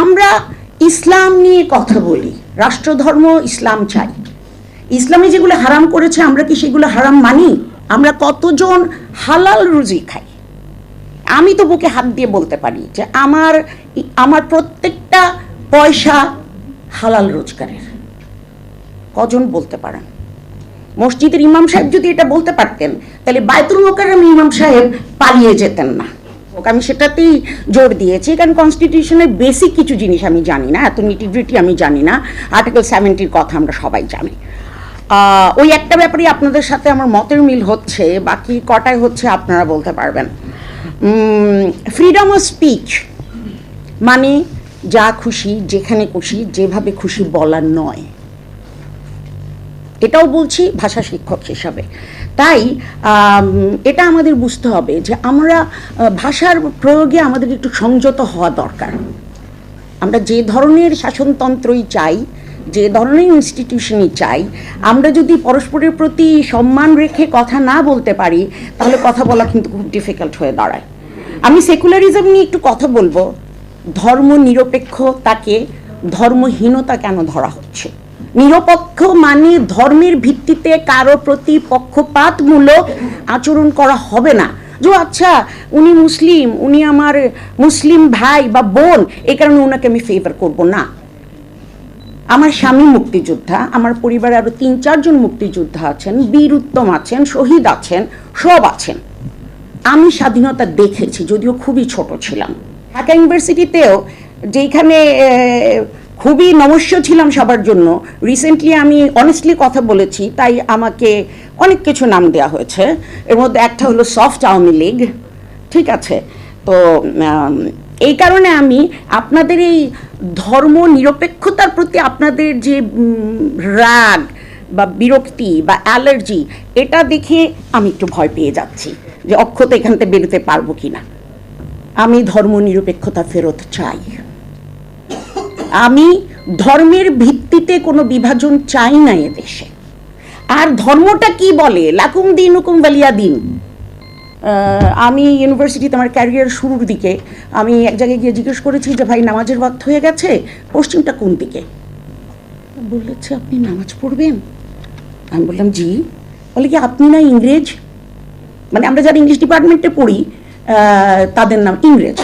আমরা ইসলাম নিয়ে কথা বলি, রাষ্ট্রধর্ম ইসলাম চাই। ইসলামে যেগুলো হারাম করেছে আমরা কি সেগুলো হারাম মানি? আমরা কতজন হালাল রুজি খাই? আমি তো বুকে হাত দিয়ে বলতে পারি যে আমার প্রত্যেকটা পয়সা হালাল রোজগারের। কজন বলতে পারেন? মসজিদের ইমাম সাহেব যদি এটা বলতে পারতেন তাহলে বায়তুল মোকাররম ইমাম সাহেব পালিয়ে যেতেন না। আমি সেটাতেই জোর দিয়েছি, কারণ কনস্টিটিউশনের বেসিক কিছু জিনিস আমি জানি না, এত নিটিগ্রিটি আমি জানি না। আর্টিকেল 70 কথা আমরা সবাই জানি। ওই একটা ব্যাপারে আপনাদের সাথে আমার মতের মিল হচ্ছে, বাকি কটায় হচ্ছে আপনারা বলতে পারবেন। ফ্রিডম অফ স্পিচ মানে যা খুশি যেখানে খুশি যেভাবে খুশি বলার নয়। এটাও বলছি ভাষা শিক্ষক হিসাবে। তাই এটা আমাদের বুঝতে হবে যে আমরা ভাষার প্রয়োগে আমাদের একটু সংযত হওয়া দরকার। আমরা যে ধরনের শাসনতন্ত্রই চাই, যে ধরনের ইনস্টিটিউশনই চাই, আমরা যদি পরস্পরের প্রতি সম্মান রেখে কথা না বলতে পারি তাহলে কথা বলা কিন্তু খুব ডিফিকাল্ট হয়ে দাঁড়ায়। আমি সেকুলারিজম নিয়ে একটু কথা বলবো। ধর্ম নিরপেক্ষতাকে ধর্মহীনতা কেন ধরা হচ্ছে? নিরপেক্ষ মানে ধর্মের ভিত্তিতে কারো প্রতি পক্ষপাতমূলক আচরণ করা হবে না। যে আচ্ছা উনি মুসলিম, উনি আমার মুসলিম ভাই বা বোন, এই কারণে ওনাকে আমি ফেভার করব না। আমার স্বামী মুক্তিযোদ্ধা, আমার পরিবারে আরো 3-4 জন মুক্তিযোদ্ধা আছেন, বীর উত্তম আছেন, শহীদ আছেন, সব আছেন। আমি স্বাধীনতা দেখেছি, যদিও খুবই ছোট ছিলাম। ঢাকা ইউনিভার্সিটিতেও যেখানে খুবই নমস্য ছিলাম সবার জন্য, রিসেন্টলি আমি অনেস্টলি কথা বলেছি, তাই আমাকে অনেক কিছু নাম দেওয়া হয়েছে। এর মধ্যে একটা হলো সফট আওয়ামী লীগ, ঠিক আছে? তো এই কারণে আমি আপনাদের এই ধর্ম নিরপেক্ষতার প্রতি আপনাদের যে রাগ বা বিরক্তি বা অ্যালার্জি, এটা দেখে আমি একটু ভয় পেয়ে যাচ্ছি যে অক্ষত এখান থেকে বেরোতে পারবো কিনা। আমি ধর্ম নিরপেক্ষতা ফেরত চাই। আমি ধর্মের ভিত্তিতে কোনো বিভাজন চাই না এদেশে। আর ধর্মটা কি বলে, লাকুম দীনুকুম ওয়ালিয়া দিন। আমি ইউনিভার্সিটিতে আমার ক্যারিয়ার শুরুর দিকে আমি এক জায়গায় গিয়ে জিজ্ঞেস করেছি যে ভাই নামাজের ওয়াক্ত হয়ে গেছে, পশ্চিমটা কোন দিকে? বলেছে আপনি নামাজ পড়বেন? আমি বললাম জি। বলে কি আপনি না ইংরেজ? মানে আমরা যারা ইংলিশ ডিপার্টমেন্টে পড়ি তাদের নাম ইংরেজ।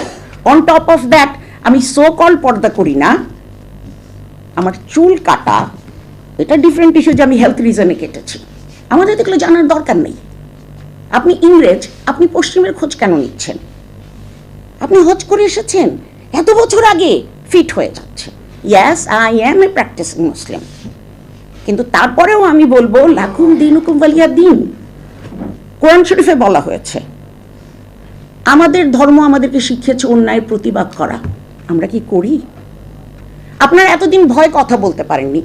অন টপ অফ দ্যাট আমি সো কল পর্দা করি না, আমার চুল কাটা, এটা ডিফারেন্ট ইস্যু যে আমি হেলথ রিজনে কেটেছি। আমাদের দেখলে জানার দরকার নেই। আপনি ইংরেজ, আপনি পশ্চিমের খোঁজ কেন নিচ্ছেন? আপনি হজ করে এসেছেন এত বছর আগে, ফিট হয়ে যাচ্ছে। ইয়াস, আই অ্যাম এ প্র্যাকটিসিং মুসলিম, কিন্তু তারপরেও আমি বলবো লাকুম দীনুকুম ওয়ালিয়া দিন। কোরআন শরীফে বলা হয়েছে। আমাদের ধর্ম আমাদেরকে শিখিয়েছে অন্যায়ের প্রতিবাদ করা। আমরা কি করি? আপনারা এতদিন ভয় কথা বলতে পারেননি,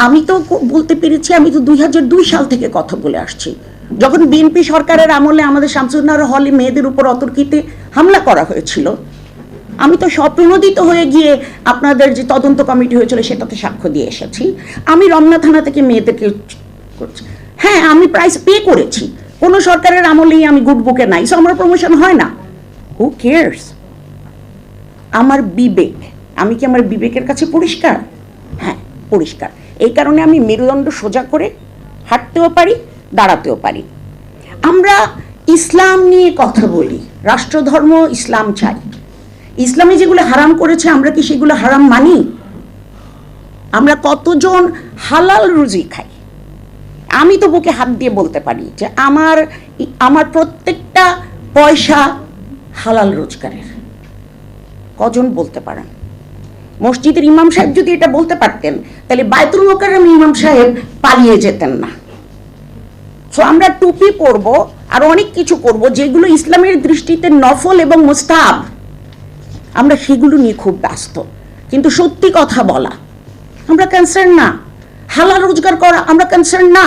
আমি তো বলতে পেরেছি। আমি তো 2002 সাল থেকে কথা বলে আসছি। যখন বিএনপি সরকারের আমলে আমাদের শামসুন্নাহর হলে মেয়েদের উপর অতর্কিতে হামলা করা হয়েছিল, আমি তো স্বপ্রণোদিত হয়ে গিয়ে আপনাদের যে তদন্ত কমিটি হয়েছিল সেটাতে সাক্ষ্য দিয়ে এসেছি। আমি রমনা থানা থেকে মেয়েদেরকে করেছি। হ্যাঁ, আমি প্রাইস পে করেছি। কোনো সরকারের আমলেই আমি গুড বুকে নাই, সো আমার প্রমোশন হয় না। Who cares? আমার বিবেক, আমি কি আমার বিবেকের কাছে পরিষ্কার? হ্যাঁ, পরিষ্কার। এই কারণে আমি মেরুদণ্ড সোজা করে হাঁটতেও পারি, দাঁড়াতেও পারি। আমরা ইসলাম নিয়ে কথা বলি, রাষ্ট্রধর্ম ইসলাম চাই। ইসলামে যেগুলো হারাম করেছে আমরা কি সেগুলো হারাম মানি? আমরা কতজন হালাল রুজি খাই? আমি তো বুকে হাত দিয়ে বলতে পারি যে আমার প্রত্যেকটা পয়সা হালাল রোজগারের। কজন বলতে পারেন? মসজিদের ইমাম সাহেব যদি এটা বলতে পারতেন তাহলে বায়তুল মোকাররম ইমাম সাহেব পালিয়ে যেতেন না। সো আমরা টুপি পরব আর অনেক কিছু করব যেগুলো ইসলামের দৃষ্টিতে নফল এবং মুস্তাহাব, আমরা সেগুলো নিয়ে খুব ব্যস্ত। কিন্তু সত্যি কথা বলা আমরা কনসার্ন না, হালাল রোজগার করা আমরা কনসার্ন না।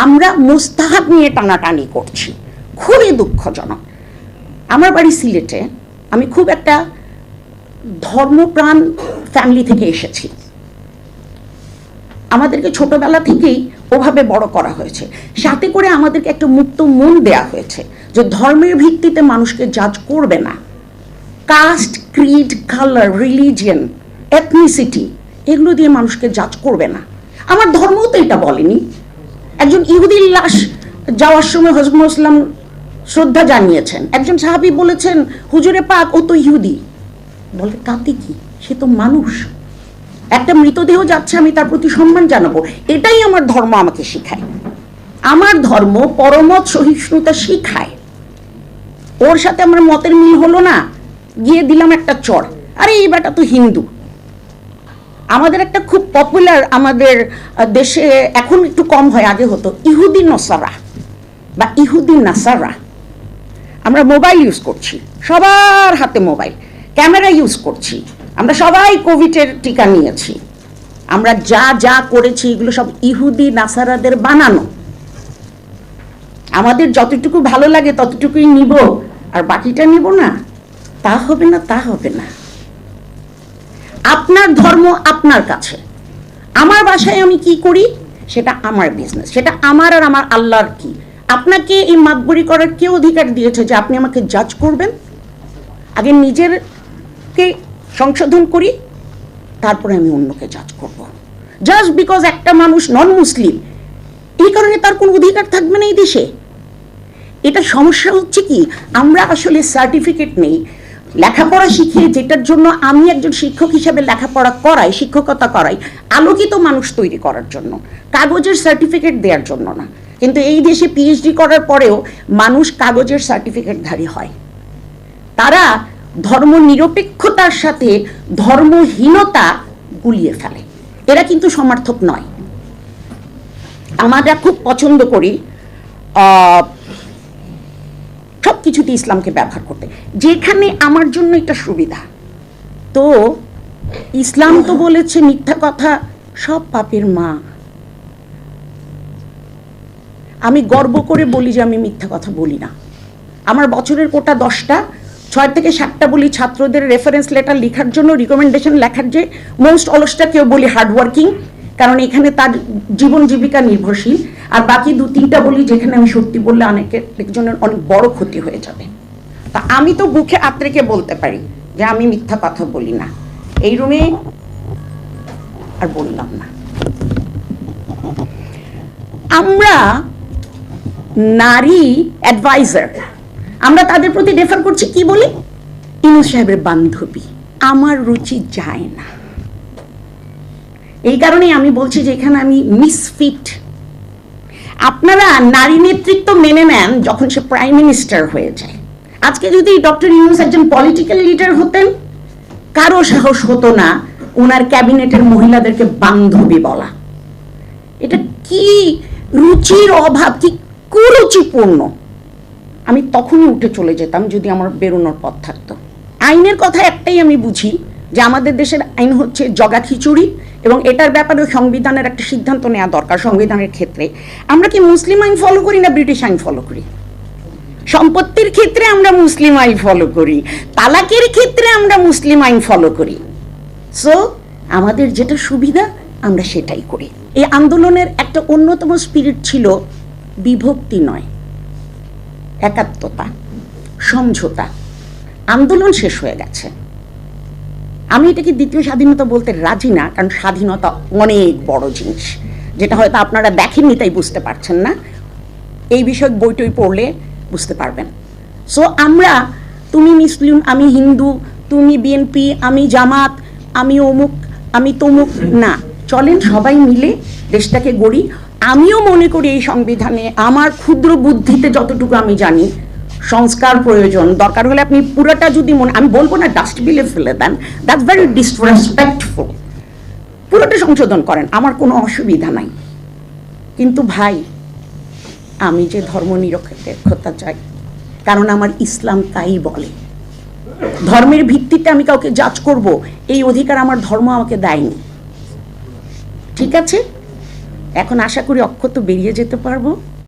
আমরা মুস্তাহাব নিয়ে টানাটানি করছি, খুবই দুঃখজনক। আমার বাড়ি সিলেটে, আমি খুব একটা ধর্মপ্রাণ ফ্যামিলি থেকে এসেছি। আমাদেরকে ছোটবেলা থেকেই ওভাবে বড় করা হয়েছে, সাথে করে আমাদেরকে একটা মুক্ত মন দেয়া হয়েছে যে ধর্মের ভিত্তিতে মানুষকে জাজ করবে না। Caste, creed, colour, religion, ethnicity এগুলো দিয়ে মানুষকে জাজ করবে না। আমার ধর্মও তো এটা বলেনি। একজন ইহুদির লাশ যাওয়ার সময় হযরত মুসলিম শ্রদ্ধা জানিয়েছেন, একজন সাহাবী বলেছেন হুজুরে পাক ও তো ইহুদি। বলে তাতে কি, সে তো মানুষ। একটা মৃতদেহ যাচ্ছে, আমি তার প্রতি সম্মান জানাবো, এটাই আমার ধর্ম আমাকে শিখায়। আমার ধর্ম পরমত সহিষ্ণুতা শিখায়। ওর সাথে আমার মতের মিল হলো না, গিয়ে দিলাম একটা চড়, আরে এই বেটা তো হিন্দু। আমাদের একটা খুব পপুলার, আমাদের দেশে এখন একটু কম হয়, আগে হতো ইহুদি নসারা বা ইহুদি নাসারা। আমরা মোবাইল ইউজ করছি, সবার হাতে মোবাইল, ক্যামেরা ইউজ করছি, আমরা সবাই কোভিডের টিকা নিয়েছি। আমরা যা যা করেছি এগুলো সব ইহুদি নাসারাদের বানানো। আমাদের যতটুকু ভালো লাগে ততটুকুই নিব, আর বাকিটা নিব না, তা হবে না, তা হবে না। আপনার ধর্ম আপনার কাছে, আমার বাসায় আমি কি করি সেটা আমার বিজনেস, সেটা আমার আর আমার আল্লাহর কি। আপনাকে এই মাতবরি করার কে অধিকার দিয়েছে যে আপনি আমাকে জাজ করবেন? আগে নিজেরকে সংশোধন করি, তারপরে আমি অন্যকে জাজ করব। জাস্ট বিকজ একটা মানুষ নন মুসলিম, এই কারণে তার কোনো অধিকার থাকবে না এই দেশে। এটা সমস্যা হচ্ছে কি, আমরা আসলে সার্টিফিকেট নেই, লেখাপড়া শিখে, যেটার জন্য আমি একজন শিক্ষক হিসেবে লেখাপড়া করাই, শিক্ষকতা করাই আলোকিত মানুষ তৈরি করার জন্য, কাগজের সার্টিফিকেট দেওয়ার জন্য না। কিন্তু এই দেশে পিএইচডি করার পরেও মানুষ কাগজের সার্টিফিকেটধারী হয়। তারা ধর্ম নিরপেক্ষতার সাথে ধর্মহীনতা গুলিয়ে ফেলে। এরা কিন্তু সমর্থক নয়। আমরা খুব পছন্দ করি সব কিছুতে ইসলামকে ব্যবহার করতে, যেখানে আমার জন্য এটা সুবিধা। তো ইসলাম তো বলেছে মিথ্যা কথা সব পাপের মা। আমি গর্ব করে বলি যে আমি মিথ্যা কথা বলি না। আমার বছরের কোটা 10টা, 6 থেকে 7টা বলি ছাত্রদের রেফারেন্স লেটার লেখার জন্য, রিকমেন্ডেশন লেখার, যে মোস্ট অলসটা কেউ বলি হার্ডওয়ার্কিং, কারণ এখানে তার জীবন জীবিকা নির্ভরশীল। আর বাকি 2-3টা বলি যেখানে আমি সত্যি বললে একজনের অনেক বড় ক্ষতি হয়ে যাবে। তা আমি তো বুকে আত্রেকে বলতে পারি যে আমি মিথ্যা কথা বলি না। এই রুমে আর বললাম না। আমরা নারী অ্যাডভাইজার, আমরা তাদের প্রতি রেফার করছি কি বলি, ইউনূস সাহেবের বান্ধবী। আমার রুচি যায় না। এই কারণেই আমি বলছি যে এখানে আমি মিসফিট। আপনারা নারী নেতৃত্ব মেনে নেন যখন সে প্রাইম মিনিস্টার হয়ে যায়। আজকে যদি ডক্টর ইউনূস একজন পলিটিক্যাল লিডার হতেন, কারো সাহস হতো না ওনার ক্যাবিনেটের মহিলাদেরকে বান্ধবী বলা। এটা কি রুচির অভাব, কি কুরুচিপূর্ণ। আমি তখনই উঠে চলে যেতাম যদি আমার বেরোনোর পথ থাকতো। আইনের কথা একটাই আমি বুঝি, যে আমাদের দেশের আইন হচ্ছে জগা খিচুড়ি, এবং এটার ব্যাপারে সংবিধানের একটা সিদ্ধান্ত নেওয়া দরকার। সংবিধানের ক্ষেত্রে আমরা কি মুসলিম আইন ফলো করি না ব্রিটিশ আইন ফলো করি? সম্পত্তির ক্ষেত্রে আমরা মুসলিম আইন ফলো করি, তালাকের ক্ষেত্রে আমরা মুসলিম আইন ফলো করি। সো আমাদের যেটা সুবিধা আমরা সেটাই করি। এই আন্দোলনের একটা অন্যতম স্পিরিট ছিল বিভক্তি নয়, একাত্মতা, সমঝোতা। আন্দোলন শেষ হয়ে গেছে। আমি এটাকে দ্বিতীয় স্বাধীনতা বলতে রাজি না, কারণ স্বাধীনতা অনেক বড় জিনিস, যেটা হয়তো আপনারা দেখেননি তাই বুঝতে পারছেন না। এই বিষয়ে বইটই পড়লে বুঝতে পারবেন। সো আমরা, তুমি মুসলিম আমি হিন্দু, তুমি বিএনপি আমি জামাত, আমি অমুক আমি তমুক না, চলেন সবাই মিলে দেশটাকে গড়ি। আমিও মনে করি এই সংবিধানে আমার ক্ষুদ্র বুদ্ধিতে যতটুকু আমি জানি সংস্কার প্রয়োজন। দরকার হলে আপনি পুরোটা যদি আমি বলবো না ডাস্টবিনে ফেলে দেন, দ্যাটস ভেরি ডিসরেসপেক্টফুল। পুরোটা সংশোধন করেন, আমার কোনো অসুবিধা নাই। কিন্তু ভাই, আমি যে ধর্ম নিরপেক্ষতা চাই, কারণ আমার ইসলাম তাই বলে। ধর্মের ভিত্তিতে আমি কাউকে জাজ করব, এই অধিকার আমার ধর্ম আমাকে দেয়নি। ঠিক আছে, এখন আশা করি অক্ষত বেরিয়ে যেতে পারবো।